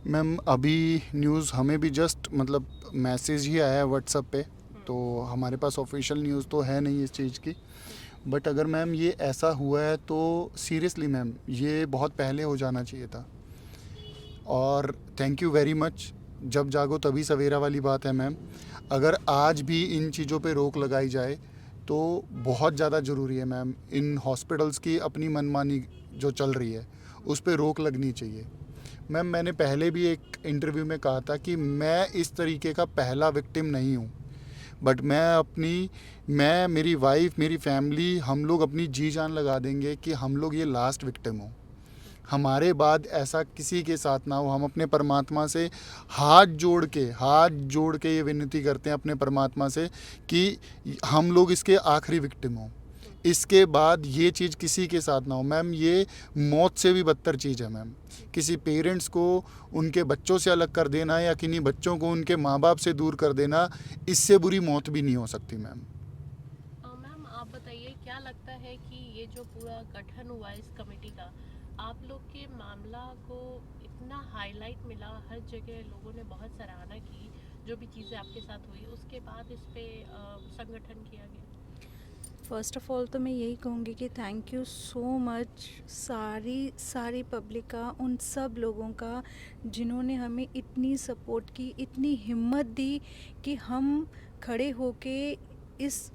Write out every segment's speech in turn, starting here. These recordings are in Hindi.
मैम अभी न्यूज़ हमें भी जस्ट मतलब मैसेज ही आया है व्हाट्सएप पे, तो हमारे पास ऑफिशियल न्यूज़ तो है नहीं इस चीज़ की। बट अगर मैम ये ऐसा हुआ है तो सीरियसली मैम ये बहुत पहले हो जाना चाहिए था। और थैंक यू वेरी मच। जब जागो तभी सवेरा वाली बात है मैम। अगर आज भी इन चीज़ों पे रोक लगाई जाए तो बहुत ज़्यादा ज़रूरी है मैम। इन हॉस्पिटल्स की अपनी मनमानी जो चल रही है उस पे रोक लगनी चाहिए। मैम मैंने पहले भी एक इंटरव्यू में कहा था कि मैं इस तरीके का पहला विक्टिम नहीं हूँ। बट मैं मेरी वाइफ मेरी फैमिली हम लोग अपनी जी जान लगा देंगे कि हम लोग ये लास्ट विक्टिम हो, हमारे बाद ऐसा किसी के साथ ना हो। हम अपने परमात्मा से हाथ जोड़ के ये विनती करते हैं अपने परमात्मा से कि हम लोग इसके आखिरी विक्टिम हों, इसके बाद ये चीज़ किसी के साथ ना हो। मैम ये मौत से भी बदतर चीज़ है मैम। किसी पेरेंट्स को उनके बच्चों से अलग कर देना या किन्हीं बच्चों को उनके माँ बाप से दूर कर देना, इससे बुरी मौत भी नहीं हो सकती मैम। मैम आप बताइए क्या लगता है कि ये जो पूरा गठन हुआ है इस कमेटी का, आप लोग के मामला को इतना हाईलाइट मिला, हर जगह लोगों ने बहुत सराहना की, जो भी चीज़ें आपके साथ हुई उसके बाद इस पे संगठन किया गया। फ़र्स्ट ऑफ़ ऑल तो मैं यही कहूँगी कि थैंक यू सो मच सारी सारी पब्लिक का, उन सब लोगों का जिन्होंने हमें इतनी सपोर्ट की, इतनी हिम्मत दी कि हम खड़े होके इस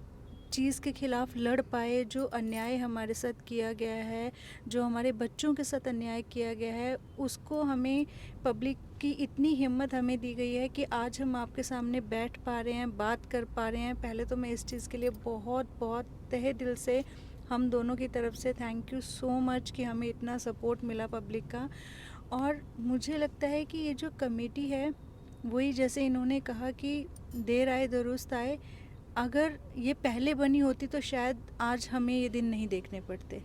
चीज़ के ख़िलाफ़ लड़ पाए। जो अन्याय हमारे साथ किया गया है, जो हमारे बच्चों के साथ अन्याय किया गया है, उसको हमें पब्लिक की इतनी हिम्मत हमें दी गई है कि आज हम आपके सामने बैठ पा रहे हैं, बात कर पा रहे हैं। पहले तो मैं इस चीज़ के लिए बहुत बहुत तहे दिल से हम दोनों की तरफ से थैंक यू सो मच कि हमें इतना सपोर्ट मिला पब्लिक का। और मुझे लगता है कि ये जो कमेटी है, वही जैसे इन्होंने कहा कि देर आए दुरुस्त आए, अगर ये पहले बनी होती तो शायद आज हमें ये दिन नहीं देखने पड़ते।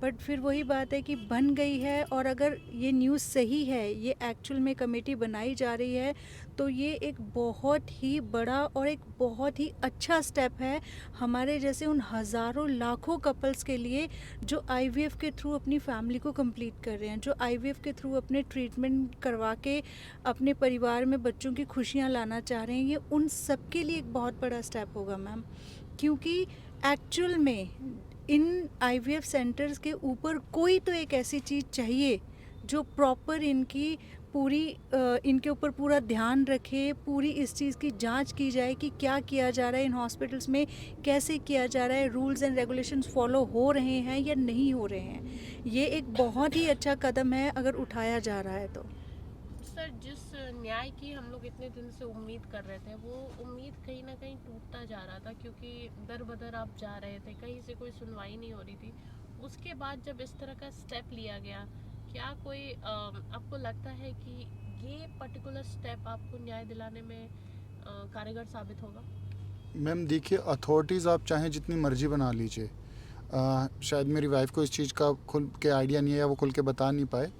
बट फिर वही बात है कि बन गई है, और अगर ये न्यूज़ सही है, ये एक्चुअल में कमेटी बनाई जा रही है, तो ये एक बहुत ही बड़ा और एक बहुत ही अच्छा स्टेप है हमारे जैसे उन हज़ारों लाखों कपल्स के लिए जो आईवीएफ के थ्रू अपनी फैमिली को कंप्लीट कर रहे हैं, जो आईवीएफ के थ्रू अपने ट्रीटमेंट करवा के अपने परिवार में बच्चों की खुशियाँ लाना चाह रहे हैं। ये उन सब के लिए एक बहुत बड़ा स्टेप होगा मैम, क्योंकि एक्चुअल में इन आईवीएफ सेंटर्स के ऊपर कोई तो एक ऐसी चीज़ चाहिए जो प्रॉपर इनकी पूरी इनके ऊपर पूरा ध्यान रखे, पूरी इस चीज़ की जांच की जाए कि क्या किया जा रहा है इन हॉस्पिटल्स में, कैसे किया जा रहा है, रूल्स एंड रेगुलेशंस फॉलो हो रहे हैं या नहीं हो रहे हैं। ये एक बहुत ही अच्छा कदम है अगर उठाया जा रहा है तो। सर, जिस न्याय की हम लोग इतने दिन से उम्मीद कर रहे थे, वो उम्मीद कहीं ना कहीं टूटता जा रहा था, क्योंकि दर बदर आप जा रहे थे, कहीं से कोई सुनवाई नहीं हो रही थी। उसके बाद जब इस तरह का स्टेप लिया गया, क्या कोई आपको लगता है कि ये पर्टिकुलर स्टेप आपको न्याय दिलाने में कारगर साबित होगा? मैम देखिए, अथॉरिटीज़ आप चाहें जितनी मर्जी बना लीजिए, शायद मेरी वाइफ को इस चीज़ का खुल के आइडिया नहीं है या वो खुल के बता नहीं पाए।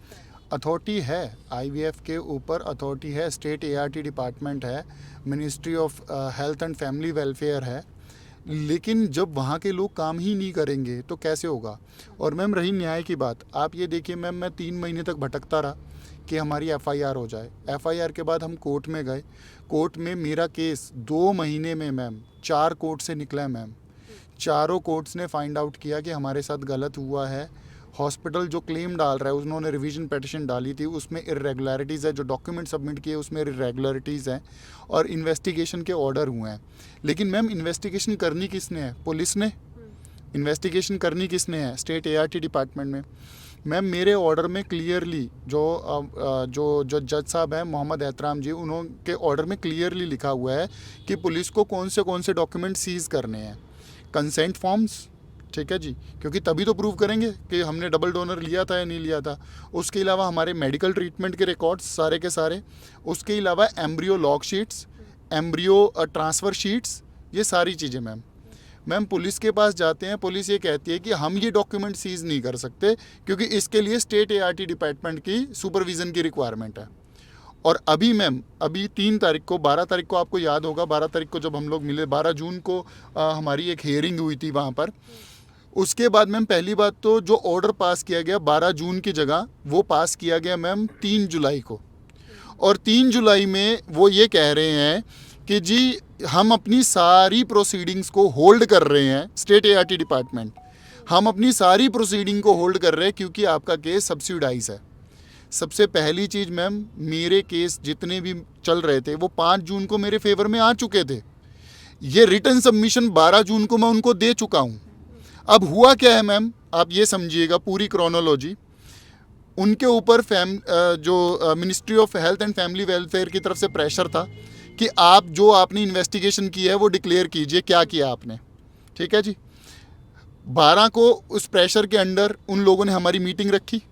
अथॉरिटी है, आईवीएफ के ऊपर अथॉरिटी है, स्टेट एआरटी डिपार्टमेंट है, ministry of health and family welfare है। लेकिन जब वहाँ के लोग काम ही नहीं करेंगे तो कैसे होगा। और मैम रही न्याय की बात, आप ये देखिए मैम, मैं 3 महीने तक भटकता रहा कि हमारी एफआईआर हो जाए। एफआईआर के बाद हम कोर्ट में गए, कोर्ट में मेरा केस 2 महीने में मैम 4 कोर्ट से निकला है मैम। चारों कोर्ट्स ने फाइंड आउट किया कि हमारे साथ गलत हुआ है। हॉस्पिटल जो क्लेम डाल रहा है, उन्होंने रिवीजन पिटिशन डाली थी, उसमें इरेगुलरिटीज़ है, जो डॉक्यूमेंट सबमिट किए उसमें इरेगुलरिटीज़ हैं, और इन्वेस्टिगेशन के ऑर्डर हुए हैं। लेकिन मैम इन्वेस्टिगेशन करनी किसने है? पुलिस ने। इन्वेस्टिगेशन करनी किसने है? स्टेट एआरटी डिपार्टमेंट में। मैम मेरे ऑर्डर में क्लियरली जो जज साहब हैं मोहम्मद एहतराम जी, उन्होंने ऑर्डर में क्लियरली लिखा हुआ है कि पुलिस को कौन से डॉक्यूमेंट सीज़ करने हैं। कंसेंट फॉर्म्स, ठीक है जी, क्योंकि तभी तो प्रूव करेंगे कि हमने डबल डोनर लिया था या नहीं लिया था। उसके अलावा हमारे मेडिकल ट्रीटमेंट के रिकॉर्ड्स सारे के सारे, उसके अलावा embryo log sheets, embryo transfer sheets, ये सारी चीज़ें मैम। मैम पुलिस के पास जाते हैं, पुलिस ये कहती है कि हम ये डॉक्यूमेंट सीज़ नहीं कर सकते क्योंकि इसके लिए स्टेट एआरटी डिपार्टमेंट की सुपरविज़न की रिक्वायरमेंट है। और अभी मैम, अभी 3 तारीख को, 12 तारीख को आपको याद होगा, 12 तारीख को जब हम लोग मिले, 12 जून को हमारी एक हियरिंग हुई थी वहाँ पर। उसके बाद मैम पहली बात तो जो ऑर्डर पास किया गया 12 जून की जगह, वो पास किया गया मैम 3 जुलाई को। और 3 जुलाई में वो ये कह रहे हैं कि जी हम अपनी सारी प्रोसीडिंग्स को होल्ड कर रहे हैं, स्टेट ART डिपार्टमेंट, हम अपनी सारी प्रोसीडिंग को होल्ड कर रहे हैं क्योंकि आपका केस सब्सिडाइज है। सबसे पहली चीज़ मैम, मेरे केस जितने भी चल रहे थे वो 5 जून को मेरे फेवर में आ चुके थे। ये रिटर्न सबमिशन 12 जून को मैं उनको दे चुका हूँ। अब हुआ क्या है मैम, आप ये समझिएगा पूरी क्रोनोलॉजी। उनके ऊपर जो ministry of health and family welfare की तरफ से प्रेशर था कि आप जो आपने इन्वेस्टिगेशन की है वो डिक्लेयर कीजिए क्या किया आपने, ठीक है जी। 12 को उस प्रेशर के अंडर उन लोगों ने हमारी मीटिंग रखी।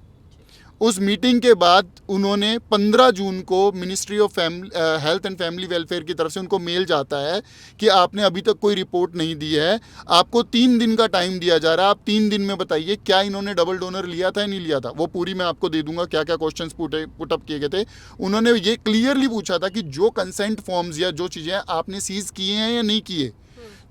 उस मीटिंग के बाद उन्होंने 15 जून को ministry of health and family welfare की तरफ से उनको मेल जाता है कि आपने अभी तक कोई रिपोर्ट नहीं दी है, आपको 3 दिन का टाइम दिया जा रहा है, आप 3 दिन में बताइए क्या इन्होंने डबल डोनर लिया था या नहीं लिया था। वो पूरी मैं आपको दे दूंगा क्या क्या क्वेश्चंस पुटअप किए गए थे। उन्होंने ये क्लियरली पूछा था कि जो कंसेंट फॉर्म्स या जो चीज़ें आपने सीज किए हैं या नहीं किए।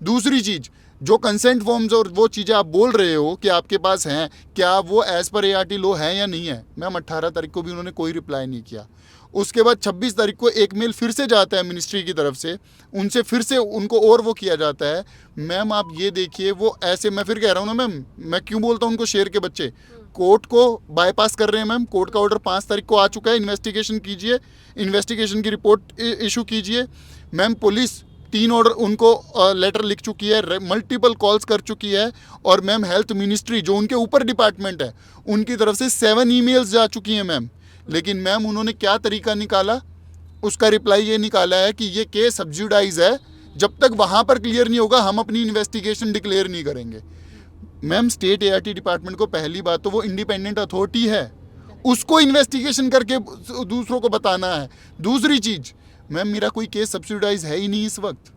दूसरी चीज़, जो कंसेंट फॉर्म्स और वो चीज़ें आप बोल रहे हो कि आपके पास हैं, क्या वो एज़ पर ART लॉ है या नहीं है। मैम 18 तारीख को भी उन्होंने कोई रिप्लाई नहीं किया। उसके बाद 26 तारीख को एक मेल फिर से जाता है मिनिस्ट्री की तरफ से, उनसे फिर से उनको और वो किया जाता है। मैम आप ये देखिए, वो ऐसे, मैं फिर कह रहा हूँ ना मैम, मैं क्यों बोलता हूँ उनको शेर के बच्चे, कोर्ट को बाईपास कर रहे हैं मैम। कोर्ट का ऑर्डर 5 तारीख को आ चुका है, इन्वेस्टिगेशन कीजिए, इन्वेस्टिगेशन की रिपोर्ट इशू कीजिए। मैम पुलिस 3 ऑर्डर उनको लेटर लिख चुकी है, मल्टीपल कॉल्स कर चुकी है। और मैम हेल्थ मिनिस्ट्री जो उनके ऊपर डिपार्टमेंट है उनकी तरफ से 7 ईमेल्स जा चुकी हैं मैम। लेकिन मैम उन्होंने क्या तरीका निकाला, उसका रिप्लाई ये निकाला है कि ये केस सब्सिडाइज है, जब तक वहाँ पर क्लियर नहीं होगा हम अपनी इन्वेस्टिगेशन डिक्लेयर नहीं करेंगे। मैम स्टेट ART डिपार्टमेंट को पहली बात तो वो इंडिपेंडेंट अथॉरिटी है, उसको इन्वेस्टिगेशन करके दूसरों को बताना है। दूसरी चीज़ मैम, मेरा कोई केस सब्सिडाइज है ही नहीं इस वक्त।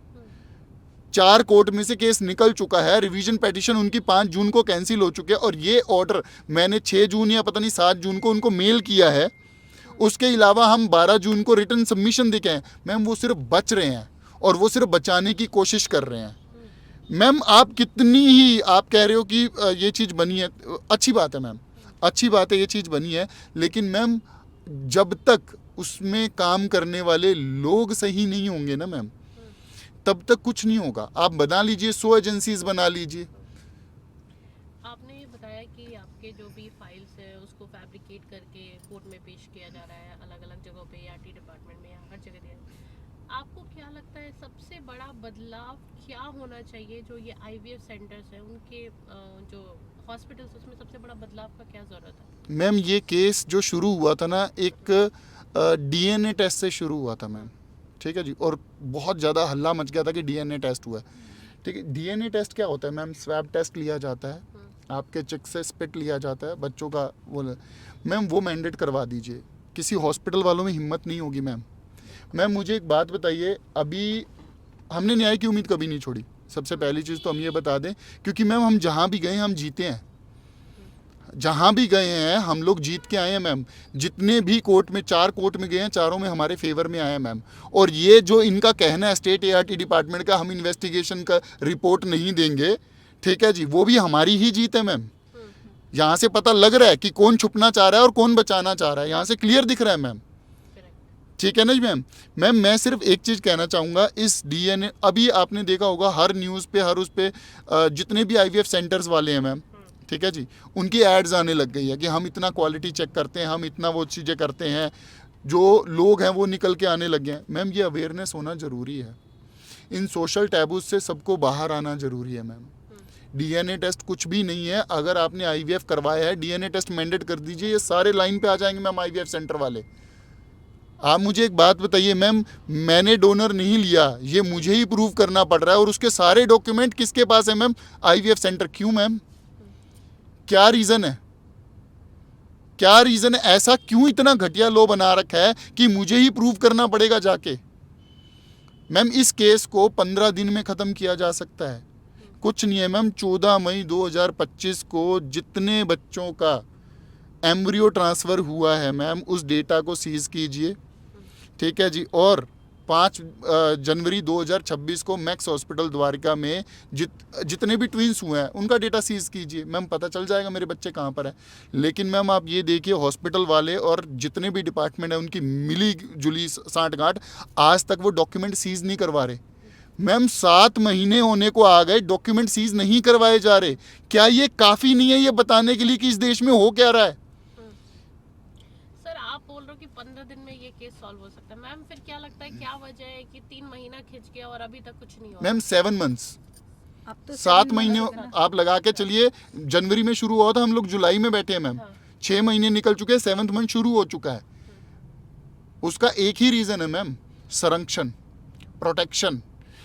4 कोर्ट में से केस निकल चुका है, रिवीजन पिटीशन उनकी 5 जून को कैंसिल हो चुके हैं और ये ऑर्डर मैंने 6 जून या पता नहीं 7 जून को उनको मेल किया है। उसके अलावा हम 12 जून को रिटर्न सबमिशन देके हैं। मैम वो सिर्फ बच रहे हैं और वो सिर्फ बचाने की कोशिश कर रहे हैं। मैम आप कितनी ही आप कह रहे हो कि ये चीज़ बनी है, अच्छी बात है मैम, अच्छी बात है ये चीज़ बनी है, लेकिन मैम जब तक उसमें काम करने वाले लोग सही नहीं होंगे ना मैम, तब तक कुछ नहीं होगा। आप बना लीजिए 100 एजेंसीज बना लीजिए। आपने ये बताया कि आपके जो भी फाइल्स है उसको फैब्रिकेट करके कोर्ट में पेश किया जा रहा है, अलग अलग जगहों पे ART डिपार्टमेंट में, हर जगह दिया। आपको क्या लगता है सबसे बड़ा बदलाव क्या होना चाहिए जो ये IVF सेंटर्स हैं उनके जो हॉस्पिटल्स उसमें सबसे बड़ा बदलाव का क्या ज़रूरत है? मैम ये केस जो शुरू हुआ था ना, एक DNA टेस्ट से शुरू हुआ था मैम, ठीक है जी। और बहुत ज़्यादा हल्ला मच गया था कि DNA टेस्ट हुआ है, ठीक है। DNA टेस्ट क्या होता है मैम, स्वैब टेस्ट लिया जाता है, आपके चिक से स्पिट लिया जाता है बच्चों का, वो मैम वो मैंडेट करवा दीजिए। किसी हॉस्पिटल वालों में हिम्मत नहीं होगी मैम। मैम मुझे एक बात बताइए, अभी हमने न्याय की उम्मीद कभी नहीं छोड़ी, सबसे पहली चीज़ तो हम ये बता दें, क्योंकि मैम हम जहाँ भी गए हम जीते हैं, जहाँ भी गए हैं हम लोग जीत के आए हैं मैम। जितने भी कोर्ट में 4 कोर्ट में गए हैं, चारों में हमारे फेवर में आए हैं मैम। और ये जो इनका कहना है स्टेट ART डिपार्टमेंट का, हम इन्वेस्टिगेशन का रिपोर्ट नहीं देंगे, ठीक है जी, वो भी हमारी ही जीत है मैम। यहाँ से पता लग रहा है कि कौन छुपना चाह रहा है और कौन बचाना चाह रहा है, यहाँ से क्लियर दिख रहा है मैम, ठीक है ना जी मैम। मैम मैं सिर्फ एक चीज़ कहना चाहूँगा, इस DNA अभी आपने देखा होगा हर न्यूज़ पे, हर उस पे जितने भी IVF सेंटर्स वाले हैं मैम, ठीक है जी, उनकी एड्स आने लग गई है कि हम इतना क्वालिटी चेक करते हैं, हम इतना वो चीज़ें करते हैं। जो लोग हैं वो निकल के आने लग गए हैं मैम। ये अवेयरनेस होना ज़रूरी है, इन सोशल टैबूज से सबको बाहर आना ज़रूरी है मैम। DNA टेस्ट कुछ भी नहीं है, अगर आपने IVF करवाया है DNA टेस्ट मैंडेट कर दीजिए, ये सारे लाइन पे आ जाएंगे मैम IVF सेंटर वाले। आप मुझे एक बात बताइए मैम, मैंने डोनर नहीं लिया, ये मुझे ही प्रूव करना पड़ रहा है और उसके सारे डॉक्यूमेंट किसके पास है मैम? IVF centre. क्यों मैम, क्या रीज़न है, क्या रीज़न है? ऐसा क्यों इतना घटिया लॉ बना रखा है कि मुझे ही प्रूव करना पड़ेगा जाके? मैम इस केस को 15 दिन में ख़त्म किया जा सकता है, कुछ नहीं है मैम। 14 मई 2025 को जितने बच्चों का एम्ब्रियो ट्रांसफ़र हुआ है मैम, उस डेटा को सीज़ कीजिए, ठीक है जी। और 5 जनवरी 2026 को मैक्स हॉस्पिटल द्वारिका में जितने भी ट्विंस हुए हैं उनका डेटा सीज कीजिए मैम, पता चल जाएगा मेरे बच्चे कहाँ पर है। लेकिन मैम आप ये देखिए हॉस्पिटल वाले और जितने भी डिपार्टमेंट है उनकी मिली जुली सांठगांठ, आज तक वो डॉक्यूमेंट सीज नहीं करवा रहे। मैम 7 महीने होने को आ गए, डॉक्यूमेंट सीज नहीं करवाए जा रहे। क्या ये काफ़ी नहीं है ये बताने के लिए कि इस देश में हो क्या रहा है? सर आप बोल रहे हो कि 15 दिन में ये केस सॉल्व हो सकता है, मैम फिर क्या लगता है क्या वजह है कि 3 महीना खिंच गया और अभी तक कुछ नहीं हुआ? मैम 7 मंथ्स, अब तो 7 7 महीने months है ना। आप लगा के चलिए। जनवरी में शुरू हुआ था, हम लोग जुलाई में बैठे हैं मैम। हाँ। 6 महीने निकल चुके हैं, 7th मंथ शुरू हो चुका है। उसका एक ही रीज़न है मैम, संरक्षण, प्रोटेक्शन।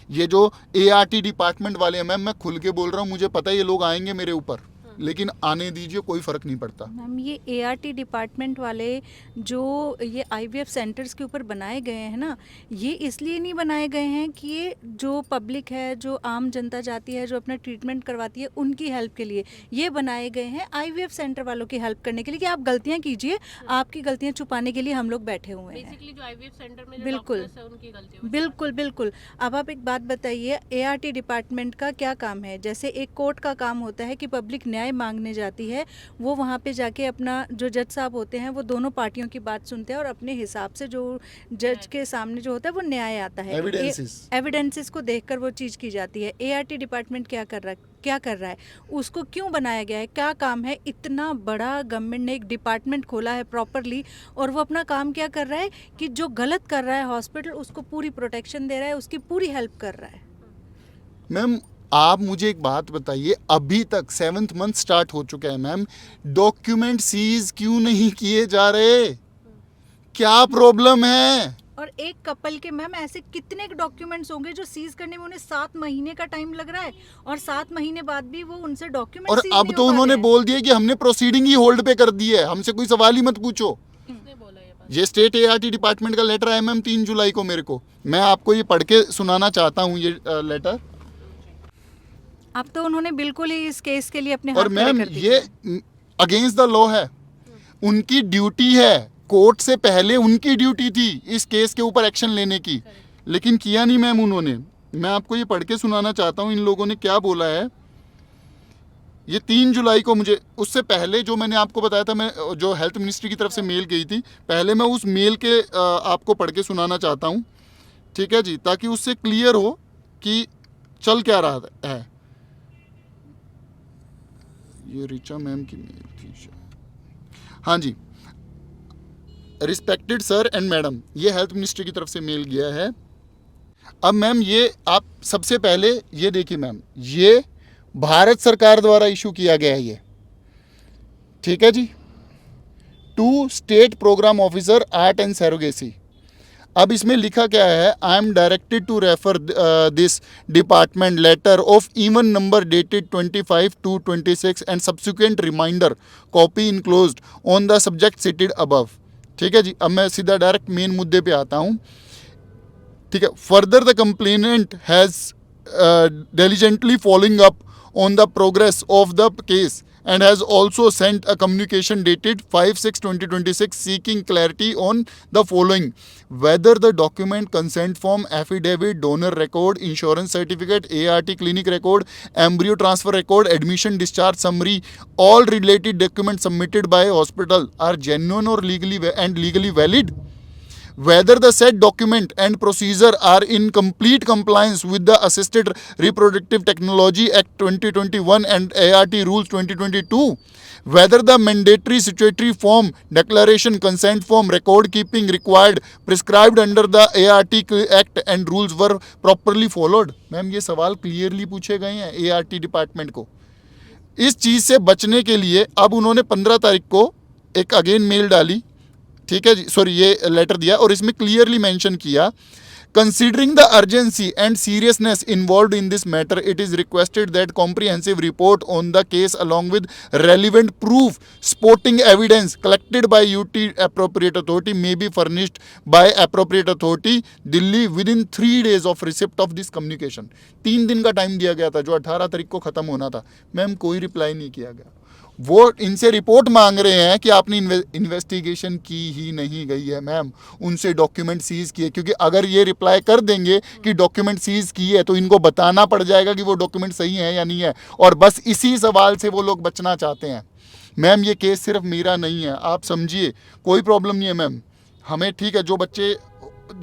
ये जो ART डिपार्टमेंट वाले हैं मैम, मैं खुल के बोल रहा हूँ, मुझे पता है ये लोग आएंगे मेरे ऊपर, लेकिन आने दीजिए, कोई फ़र्क नहीं पड़ता। मैम ये ART डिपार्टमेंट वाले जो ये IVF सेंटर्स के ऊपर बनाए गए हैं ना, ये इसलिए नहीं बनाए गए हैं कि ये जो पब्लिक है, जो आम जनता जाती है, जो अपना ट्रीटमेंट करवाती है, उनकी हेल्प के लिए ये बनाए गए हैं। IVF सेंटर वालों की हेल्प करने के लिए कि आप गलतियां कीजिए, आपकी गलतियां छुपाने के लिए हम लोग बैठे हुए हैं। बेसिकली जो आईवीएफ सेंटर में जो बिल्कुल। डॉक्टर्स है उनकी गलती हो बिल्कुल बिल्कुल। अब आप एक बात बताइए, ART डिपार्टमेंट का क्या काम है? जैसे एक कोर्ट का काम होता है कि पब्लिक न्याय मांगने जाती है, वो वहाँ पे जाके अपना जो जज साहब होते हैं वो दोनों पार्टियों की बात सुनते हैं और अपने हिसाब से जो जज के सामने जो होता है वो न्याय आता है। एविडेंसेस को देखकर वो चीज़ की जाती है। ART डिपार्टमेंट क्या कर रहा है, उसको क्यों बनाया गया है, क्या काम है? इतना बड़ा गवर्नमेंट ने एक डिपार्टमेंट खोला है प्रॉपरली, और वो अपना काम क्या कर रहा है कि जो गलत कर रहा है हॉस्पिटल उसको पूरी प्रोटेक्शन दे रहा है, उसकी पूरी हेल्प कर रहा है। मैम आप मुझे एक बात बताइए, अभी तक 7th मंथ स्टार्ट हो चुका है मैम, डॉक्यूमेंट सीज क्यों नहीं किए जा रहे? क्या प्रॉब्लम है? और एक कपल के मैम ऐसे कितने डॉक्यूमेंट्स होंगे जो सीज करने में उन्हें 7 महीने का टाइम लग रहा है, और 7 महीने बाद भी वो उनसे डॉक्यूमेंट और अब तो उन्होंने बोल दिया कि हमने प्रोसीडिंग ही होल्ड पे कर दी है, हमसे कोई सवाल ही मत पूछो। किसने बोला ये बात? ये स्टेट ART डिपार्टमेंट का लेटर आया मैम 3 जुलाई को मेरे को, मैं आपको ये पढ़ के सुनाना चाहता हूँ ये लेटर। अब तो उन्होंने बिल्कुल ही इस केस के लिए अपने और हाथ खड़े मैम कर दिए। ये अगेंस्ट द लॉ है, उनकी ड्यूटी है, कोर्ट से पहले उनकी ड्यूटी थी इस केस के ऊपर एक्शन लेने की, लेकिन किया नहीं मैम उन्होंने। मैं आपको ये पढ़ के सुनाना चाहता हूँ इन लोगों ने क्या बोला है। ये 3 जुलाई को, मुझे उससे पहले जो मैंने आपको बताया था, मैं जो हेल्थ मिनिस्ट्री की तरफ से मेल गई थी, पहले मैं उस मेल के आपको पढ़ के सुनाना चाहता हूँ, ठीक है जी, ताकि उससे क्लियर हो कि चल क्या रहा है। ये रिचा मैम की मेल थी शायद। हाँ जी, रिस्पेक्टेड सर एंड मैडम, ये हेल्थ मिनिस्ट्री की तरफ से मेल गया है। अब मैम ये आप सबसे पहले ये देखिए मैम, ये भारत सरकार द्वारा इशू किया गया है ये, ठीक है जी, to state program officer ART and surrogacy. अब इसमें लिखा क्या है, I am directed to refer this department letter of even number dated 25/2/26 and subsequent reminder copy enclosed on the subject cited above. ठीक है जी, अब मैं सीधा डायरेक्ट मेन मुद्दे पे आता हूँ, ठीक है। Further the complainant has diligently following up on the progress of the case and has also sent a communication dated 5/6/2026 seeking clarity on the following: whether the document, consent form, affidavit, donor record, insurance certificate, ART clinic record, embryo transfer record, admission discharge summary, all related documents submitted by hospital are genuine or legally valid, whether the said document and procedure are in complete compliance with the Assisted Reproductive Technology Act 2021 and ART Rules 2022, whether the mandatory statutory form, declaration, consent form, record keeping required prescribed under the ART Act and rules were properly followed। Ma'am ये सवाल क्लियरली पूछे गए हैं ART डिपार्टमेंट को। इस चीज़ से बचने के लिए अब उन्होंने 15 तारीख को एक अगेन मेल डाली, ठीक है जी, सॉरी ये लेटर दिया, और इसमें क्लियरली मेंशन किया, considering the urgency and seriousness involved in this matter, it is requested that comprehensive report on the case along with relevant proof sporting evidence collected by UT appropriate authority may be furnished bye appropriate authority Delhi with in 3 days of receipt of this communication. 3 दिन का टाइम दिया गया था जो 18 तारीख को ख़त्म होना था। मैम कोई रिप्लाई नहीं किया गया। वो इनसे रिपोर्ट मांग रहे हैं कि आपने इन्वेस्टिगेशन की ही नहीं गई है मैम, उनसे डॉक्यूमेंट सीज किए, क्योंकि अगर ये रिप्लाई कर देंगे कि डॉक्यूमेंट सीज किए है तो इनको बताना पड़ जाएगा कि वो डॉक्यूमेंट सही है या नहीं है, और बस इसी सवाल से वो लोग बचना चाहते हैं। मैम ये केस सिर्फ मेरा नहीं है, आप समझिए, कोई प्रॉब्लम नहीं है मैम, हमें ठीक है जो बच्चे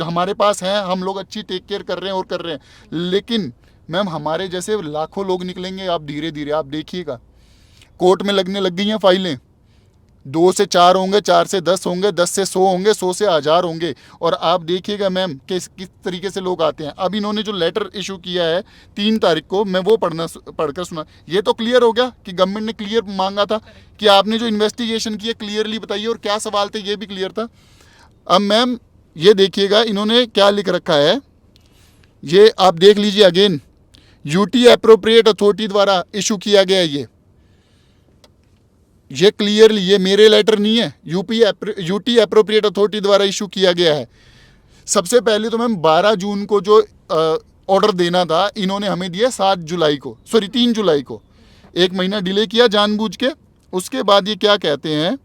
हमारे पास हैं हम लोग अच्छी टेक केयर कर रहे हैं और कर रहे हैं, लेकिन मैम हमारे जैसे लाखों लोग निकलेंगे, आप धीरे धीरे आप देखिएगा। कोर्ट में लगने लग गई हैं फाइलें, 2 से 4 होंगे, 4 से 10 होंगे, 10 से 100 होंगे, 100 से 1000 होंगे, और आप देखिएगा मैम किस तरीके से लोग आते हैं। अब इन्होंने जो लेटर इशू किया है 3 तारीख को, मैं वो पढ़कर सुना, ये तो क्लियर हो गया कि गवर्नमेंट ने क्लियर मांगा था कि आपने जो इन्वेस्टिगेशन की है क्लियरली बताइए और क्या सवाल थे, ये भी क्लियर था। अब मैम ये देखिएगा इन्होंने क्या लिख रखा है, ये आप देख लीजिए अगेन, यूटी एप्रोप्रिएट अथॉरिटी द्वारा इशू किया गया है ये क्लियरली, ये मेरे लेटर नहीं है, यूटी एप्रोप्रिएट अथॉरिटी द्वारा इशू किया गया है। सबसे पहले तो मैम 12 जून को जो ऑर्डर देना था इन्होंने हमें दिया 3 जुलाई को, 1 महीना डिले किया जानबूझ के। उसके बाद ये क्या कहते हैं,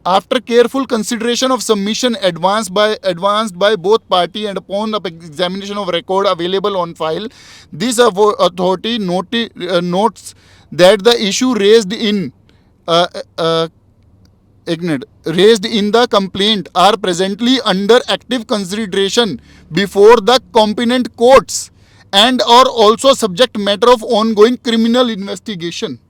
after careful consideration of submission advanced by both party and upon the examination of record available on file, this authority notes that the issue raised in the complaint are presently under active consideration before the competent courts and are also subject matter of ongoing criminal investigation.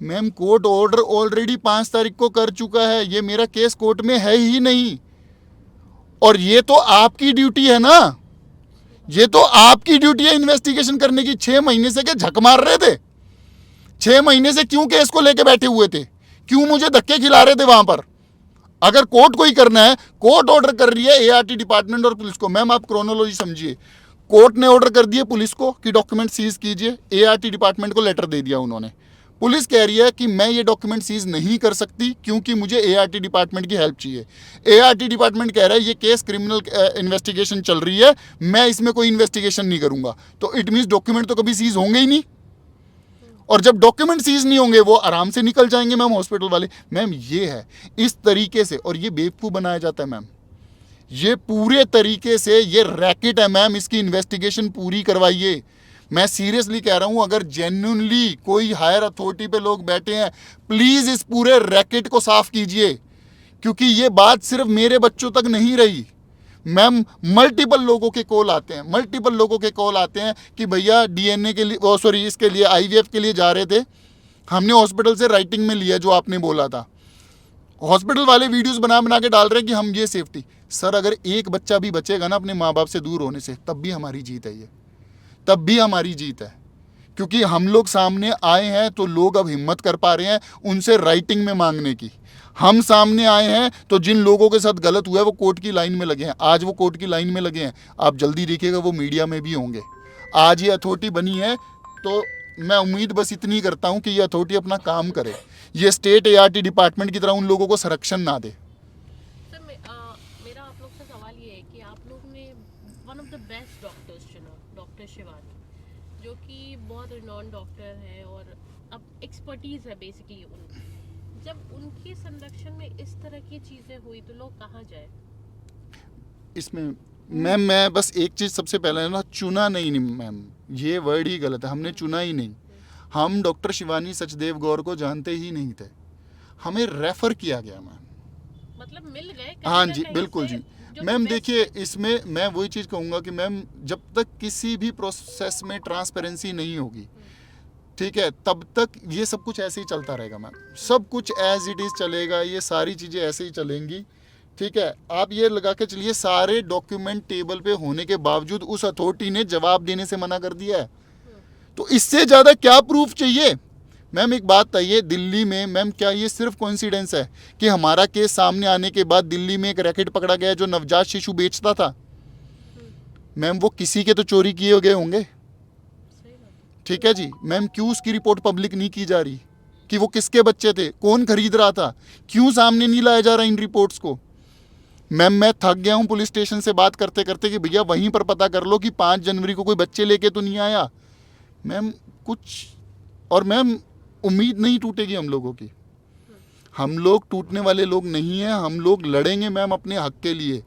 Ma'am court order already 5 तारीख को कर चुका है, ये मेरा केस कोर्ट में है ही नहीं, और ये तो आपकी ड्यूटी है ना, ये तो आपकी ड्यूटी है इन्वेस्टिगेशन करने की। 6 महीने से क्या झक मार रहे थे? 6 महीने से क्यों केस को लेके बैठे हुए थे? क्यों मुझे धक्के खिला रहे थे वहां पर? अगर कोर्ट को ही करना है, कोर्ट ऑर्डर कर रही है एआरटी डिपार्टमेंट और पुलिस को। मैम आप क्रोनोलॉजी समझिए, कोर्ट ने ऑर्डर कर दिया पुलिस को कि डॉक्यूमेंट सीज कीजिए, एआरटी डिपार्टमेंट को लेटर दे दिया उन्होंने। पुलिस कह रही है कि मैं ये डॉक्यूमेंट सीज नहीं कर सकती क्योंकि मुझे एआरटी डिपार्टमेंट की हेल्प चाहिए। एआरटी डिपार्टमेंट कह रहा है ये केस क्रिमिनल इन्वेस्टिगेशन चल रही है, मैं इसमें कोई इन्वेस्टिगेशन नहीं करूंगा। तो इट मीन्स डॉक्यूमेंट तो कभी सीज होंगे ही नहीं, और जब डॉक्यूमेंट सीज नहीं होंगे वो आराम से निकल जाएंगे मैम हॉस्पिटल वाले। मैम ये है इस तरीके से, और ये बेवकूफ़ बनाया जाता है मैम, ये पूरे तरीके से ये रैकेट है मैम, इसकी इन्वेस्टिगेशन पूरी करवाइए। मैं सीरियसली कह रहा हूं, अगर जेन्युइनली कोई हायर अथॉरिटी पे लोग बैठे हैं, प्लीज़ इस पूरे रैकेट को साफ कीजिए, क्योंकि ये बात सिर्फ मेरे बच्चों तक नहीं रही मैम। मल्टीपल लोगों के कॉल आते हैं कि भैया डीएनए के लिए इसके लिए आईवीएफ के लिए जा रहे थे, हमने हॉस्पिटल से राइटिंग में लिया जो आपने बोला था। हॉस्पिटल वाले वीडियोस बना के डाल रहे हैं कि हम ये सेफ्टी। सर अगर एक बच्चा भी बचेगा ना अपने माँ बाप से दूर होने से, तब भी हमारी जीत है, ये तब भी हमारी जीत है, क्योंकि हम लोग सामने आए हैं तो लोग अब हिम्मत कर पा रहे हैं उनसे राइटिंग में मांगने की। हम सामने आए हैं तो जिन लोगों के साथ गलत हुआ है वो कोर्ट की लाइन में लगे हैं। आज वो कोर्ट की लाइन में लगे हैं, आप जल्दी देखिएगा वो मीडिया में भी होंगे। आज ये अथॉरिटी बनी है तो मैं उम्मीद बस इतनी करता हूँ कि ये अथॉरिटी अपना काम करे, ये स्टेट एआरटी डिपार्टमेंट की तरह उन लोगों को संरक्षण ना दे। सर मेरा आप लोग से सवाल ये है कि आप लोग ने one of the best doctors चुना, डॉक्टर शिवानी, जो कि बहुत रिनॉन डॉक्टर है और अब एक्सपर्टीज है बेसिकली उनकी। जब उनके संरक्षण में इस तरह की चीजें हुई तो लोग कहाँ जाए? इसमें मैम मैं बस एक चीज़ सबसे पहले ना, चुना नहीं मैम, ये वर्ड ही गलत है, हमने चुना ही नहीं। हम डॉक्टर शिवानी सचदेव गौर को जानते ही नहीं थे, हमें रेफर किया गया मैम। मतलब मिल गए? हाँ जी बिल्कुल जी मैम। देखिए इसमें मैं वही चीज़ कहूँगा कि मैम जब तक किसी भी प्रोसेस में ट्रांसपेरेंसी नहीं होगी, ठीक है, तब तक ये सब कुछ ऐसे ही चलता रहेगा मैम, सब कुछ एज इट इज़ चलेगा, ये सारी चीज़ें ऐसे ही चलेंगी, ठीक है। आप ये लगा के चलिए सारे डॉक्यूमेंट टेबल पे होने के बावजूद उस अथॉरिटी ने जवाब देने से मना कर दिया है, तो इससे ज़्यादा क्या प्रूफ चाहिए मैम? एक बात बताइए, दिल्ली में मैम क्या ये सिर्फ कोइंसिडेंस है कि हमारा केस सामने आने के बाद दिल्ली में एक रैकेट पकड़ा गया जो नवजात शिशु बेचता था? मैम वो किसी के तो चोरी किए गए होंगे, ठीक है जी मैम। क्यों उसकी रिपोर्ट पब्लिक नहीं की जा रही कि वो किसके बच्चे थे, कौन खरीद रहा था? क्यों सामने नहीं लाया जा रहा इन रिपोर्ट्स को? मैम मैं थक गया हूँ पुलिस स्टेशन से बात करते करते कि भैया वहीं पर पता कर लो कि 5 जनवरी को कोई बच्चे लेके तो नहीं आया। मैम कुछ, और मैम उम्मीद नहीं टूटेगी हम लोगों की। हम लोग टूटने वाले लोग नहीं हैं, हम लोग लड़ेंगे मैम अपने हक के लिए।